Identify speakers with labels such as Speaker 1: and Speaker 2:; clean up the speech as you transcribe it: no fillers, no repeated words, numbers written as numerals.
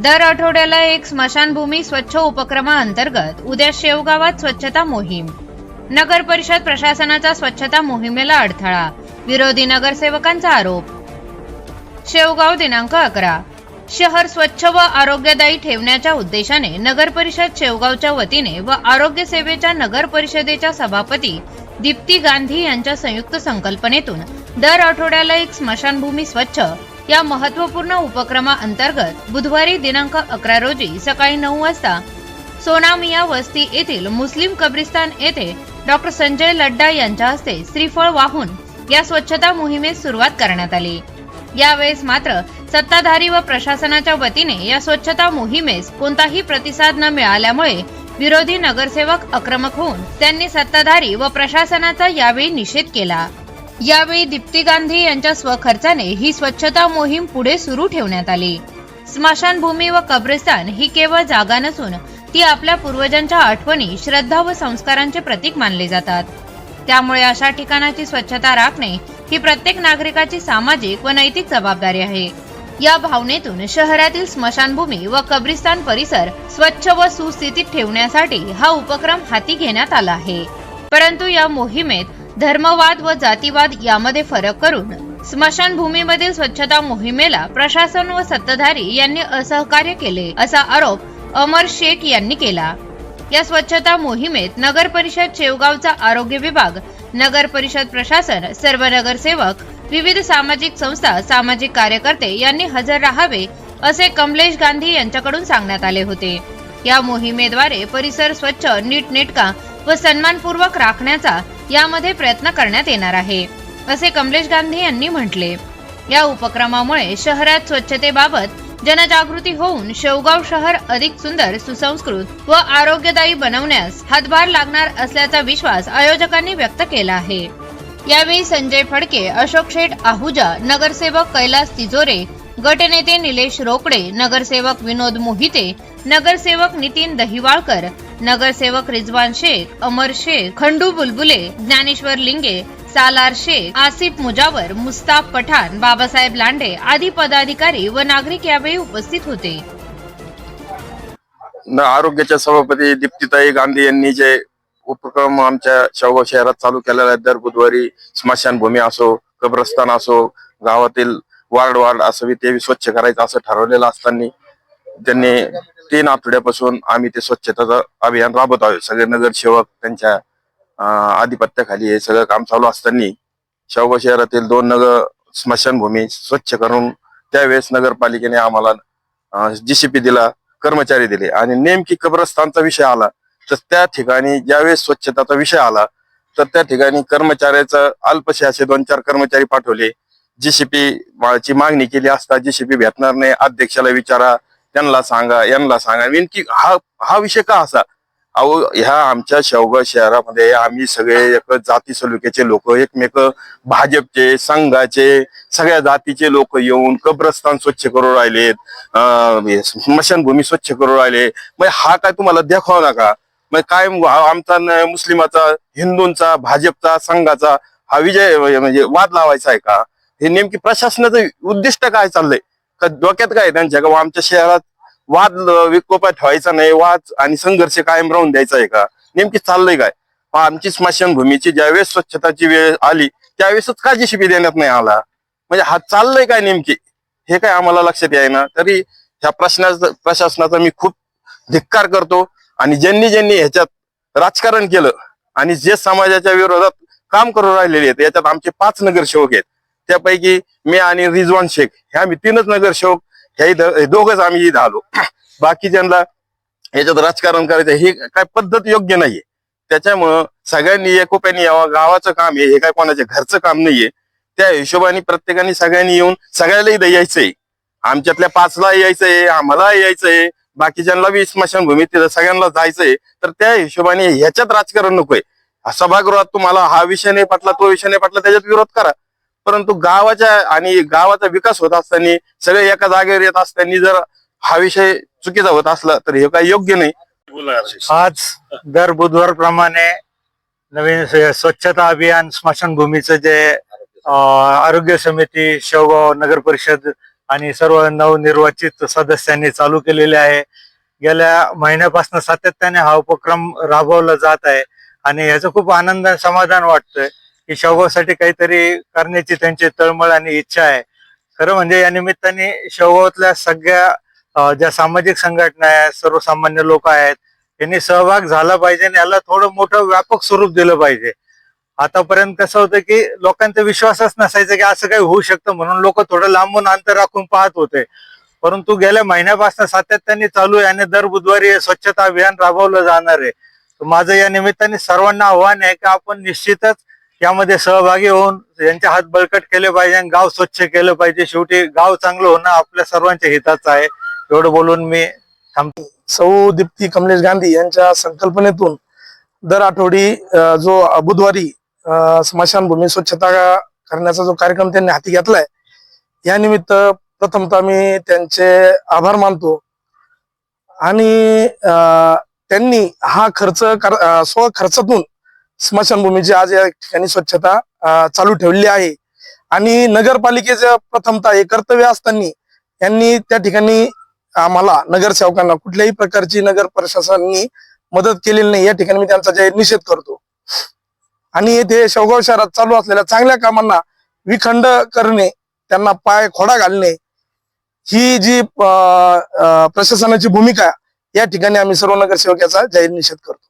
Speaker 1: दर आठवड्याला एक स्मशानभूमी स्वच्छ उपक्रमाअंतर्गत उद्या शेवगावात स्वच्छता मोहीम। नगर परिषद प्रशासनाचा स्वच्छता मोहिमेला अडथळा, विरोधी नगरसेवकांचा आरोप। शेवगाव दिनांक 11। शहर स्वच्छ व आरोग्यदायी ठेवण्याच्या उद्देशाने नगर परिषद शेवगावच्या वतीने व आरोग्य सेवेच्या नगर परिषदेच्या सभापती दीप्ती गांधी यांच्या संयुक्त संकल्पनेतून दर आठवड्याला एक स्मशानभूमी स्वच्छ या महत्त्वपूर्ण उपक्रमाअंतर्गत बुधवारी दिनांक 11 रोजी सकाळी 9 वाजता सोनामिया वस्ती येथील मुस्लिम कब्रिस्तान येथे डॉक्टर संजय लड्डा यांच्या हस्ते श्रीफळ वाहून या स्वच्छता मोहिमेस सुरुवात करण्यात आली। यावेळेस मात्र सत्ताधारी व प्रशासनाच्या वतीने या स्वच्छता मोहिमेस कोणताही प्रतिसाद न मिळाल्यामुळे विरोधी नगरसेवक आक्रमक होऊन त्यांनी सत्ताधारी व प्रशासनाचा यावेळी निषेध केला। यावेळी दीप्ती गांधी यांच्या स्वखर्चाने ही स्वच्छता मोहीम पुढे सुरू ठेवण्यात आली। स्मशानभूमी व कब्रिस्तान ही केवळ जागा नसून ती आपल्या पूर्वजांच्या आठवणी, श्रद्धा व संस्कारांचे प्रतीक मानले जातात। त्यामुळे अशा ठिकाणाची स्वच्छता राखणे ही प्रत्येक नागरिकाची सामाजिक व नैतिक जबाबदारी आहे। या भावनेतून शहरातील स्मशानभूमी व कब्रिस्तान परिसर स्वच्छ व सुस्थितीत ठेवण्यासाठी हा उपक्रम हाती घेण्यात आला आहे। परंतु या मोहिमेत धर्मवाद व जातीवाद यामध्ये फरक करून स्मशानभूमीमधील स्वच्छता मोहिमेला प्रशासन व सत्ताधारी यांनी असहकार्य केले असा आरोप अमर शेख यांनी केला। या स्वच्छता मोहिमेत नगर परिषद शेवगावचा आरोग्य विभाग, नगर परिषद प्रशासन, सर्व नगरसेवक, विविध सामाजिक संस्था, सामाजिक कार्यकर्ते यांनी हजर राहावे असे कमलेश गांधी यांच्याकडून सांगण्यात आले होते। या मोहिमेद्वारे परिसर स्वच्छ, नीटनेटका व सन्मानपूर्वक राखण्याचा यामध्ये प्रयत्न करण्यात येणार आहे असे कमलेश गांधी यांनी म्हटले। या उपक्रमामुळे शहरात स्वच्छतेबाबत जनजागृती होऊन शेवगाव शहर अधिक सुंदर, सुसंस्कृत व आरोग्यदायी बनवण्यास हातभार लागणार असल्याचा विश्वास आयोजकांनी व्यक्त केला आहे। यावेळी संजय फडके, अशोक शेठ आहुजा, नगरसेवक कैलास तिजोरे, गटनेते निलेश रोकडे, नगरसेवक विनोद मोहिते, नगरसेवक नितीन दहिवाळकर, नगरसेवक रिजवान शेख, अमर शेख, खंडू बुलबुले, ज्ञानेश्वर लिंगे, सालार शेख, आसिफ मुजावर, मुस्ताफ पठाण, बाबासाहेब लांडे आदी पदाधिकारी व नागरिक यावेळी उपस्थित होते।
Speaker 2: आरोग्याच्या सभापती दीप्तीताई गांधी यांनी जे उपक्रम आमच्या शेवगाव शहरात चालू केलेला आहे, दर बुधवारी स्मशानभूमी असो, कब्रस्तान असो, गावातील वार्ड असं ते स्वच्छ करायचं असं ठरवलेलं असताना त्यांनी 3 आठवड्यापासून आम्ही ते स्वच्छतेचं अभियान राबवत आहोत। सगळे नगरसेवक त्यांच्या आधिपत्याखाली हे सगळं काम चालू असताना शेवगाव शहरातील 2 नगर स्मशानभूमी स्वच्छ करून त्यावेळेस नगरपालिकेने आम्हाला जीसीपी दिला, कर्मचारी दिले आणि नेमकी कब्रस्तानचा विषय आला तर त्या ठिकाणी ज्यावेळेस स्वच्छताचा विषय आला तर त्या ठिकाणी कर्मचाऱ्याचं अल्पसे असे 2-4 कर्मचारी पाठवले। जीसीपी ची मागणी केली असता जीसीपी भेटणार नाही, अध्यक्षाला विचारा, त्यांना सांगा, यांना सांगा। नेमकी हा विषय का असा? अहो, ह्या आमच्या शेवगाव शहरामध्ये आम्ही सगळे एक जाती सलुक्याचे लोक, एकमेक भाजपचे, संघाचे, सगळ्या जातीचे लोक येऊन कब्रस्तान स्वच्छ करू राहिलेत, स्मशानभूमी स्वच्छ करू राहिले। मग हा काय तुम्हाला दाखवा नका? मग काय आमचा मुस्लिमाचा, हिंदूंचा, भाजपचा, संघाचा हा विजय म्हणजे वाद लावायचा आहे का? हे नेमकी प्रशासनाचं उद्दिष्ट काय चाललंय? का डोक्यात काय त्यांच्या का आमच्या शहरात वाद विकोपा ठेवायचा नाही, वाद आणि संघर्ष कायम राहून द्यायचा आहे का? नेमकी चाललंय काय? आमची स्मशानभूमीची ज्यावेळेस स्वच्छताची वेळ आली त्यावेळेसच का जीसीपी देण्यात नाही आला? म्हणजे हा चाललंय काय नेमकी? हे काय आम्हाला लक्षात येईना। तरी ह्या प्रशासनाचा मी खूप धिक्कार करतो आणि ज्यांनी ह्याच्यात राजकारण केलं आणि जे समाजाच्या विरोधात काम करू राहिलेले आहेत, याच्यात आमचे 5 नगरसेवक आहेत। त्यापैकी मी आणि रिजवान शेख हे आम्ही 3च नगरसेवक, हे दोघच आम्ही इथं आलो। बाकी ज्यांना याच्यात राजकारण करायचं ही काय पद्धत योग्य नाहीये। त्याच्यामुळं सगळ्यांनी एकोप्याने यावं, गावाचं काम हे काय कोणाच्या घरचं काम नाहीये। त्या हिशोबाने प्रत्येकाने सगळ्यांनी येऊन सगळ्याला इथं यायचंय, आमच्यातल्या 5ला यायचंय, आम्हाला यायचंय, बाकीच्यांना बी स्मशानभूमीत तिथं सगळ्यांना जायचंय। तर त्या हिशोबाने ह्याच्यात राजकारण नकोय। सभागृहात तुम्हाला हा विषय नाही पटला, तो विषय नाही पटला, त्याच्यात विरोध करा, परंतु गावाच्या आणि गावाचा विकास होत असताना सगळे एका जागेवर येत असताना जर हा विषय चुकीचा होत असला तर हे काही योग्य नाही।
Speaker 3: आज दर बुधवार प्रमाणे नवीन स्वच्छता अभियान स्मशानभूमीचं जे आरोग्य समिती, शेवगाव नगर परिषद आणि सर्व नवनिर्वाचित सदस्यांनी चालू केलेले आहे. गेल्या महिन्यापासून सातत्याने हा उपक्रम राबवला जात आहे आणि याचं खूप आनंद आणि समाधान वाटतंय की शेवगावसाठी काहीतरी करण्याची त्यांची तळमळ आणि इच्छा आहे. खरं म्हणजे या निमित्ताने शेवगावातल्या सगळ्या ज्या सामाजिक संघटना आहेत, सर्वसामान्य लोक आहेत, यांनी सहभाग झाला पाहिजे आणि याला थोडं मोठं व्यापक स्वरूप दिलं पाहिजे. आतापर्यंत कसं होतं की लोकांचा विश्वासच नसायचा की असं काही होऊ शकतं, म्हणून लोक थोडं लांबून अंतर राखून पाहत होते. परंतु गेल्या महिन्यापासून सातत्याने चालू आहे आणि दर बुधवारी स्वच्छता अभियान राबवलं जाणार आहे. तर माझं या निमित्ताने सर्वांना आव्हान आहे की आपण निश्चितच यामध्ये सहभागी होऊन यांचे हात बळकट केले पाहिजे आणि गाव स्वच्छ केलं पाहिजे. शेवटी गाव चांगलं होणं आपल्या सर्वांच्या हिताचं आहे. एवढं बोलून मी थांबतो.
Speaker 4: सौ दीप्ती कमलेश गांधी यांच्या संकल्पनेतून दर आठवडी जो बुधवारी स्मशानभूमी स्वच्छता करण्याचा जो कार्यक्रम त्यांनी हाती घेतलाय, या निमित्त प्रथमतः मी त्यांचे आभार मानतो. आणि त्यांनी हा स्वखर्चातून स्मशानभूमीची आज या ठिकाणी स्वच्छता चालू ठेवली आहे. आणि नगरपालिकेचं प्रथमतः हे कर्तव्य असताना यांनी त्या ठिकाणी आम्हाला नगरसेवकांना कुठल्याही प्रकारची नगर प्रशासनाने मदत केलेली नाही. या ठिकाणी मी त्यांचा जाहीर निषेध करतो. आणि येथे शेवगाव शहरात चालू असलेल्या चांगल्या कामांना विखंड करणे, त्यांना पाय खोडा घालणे, ही जी प्रशासनाची भूमिका या ठिकाणी आम्ही सर्व नगरसेवक याचा जाहीर निषेध करतो.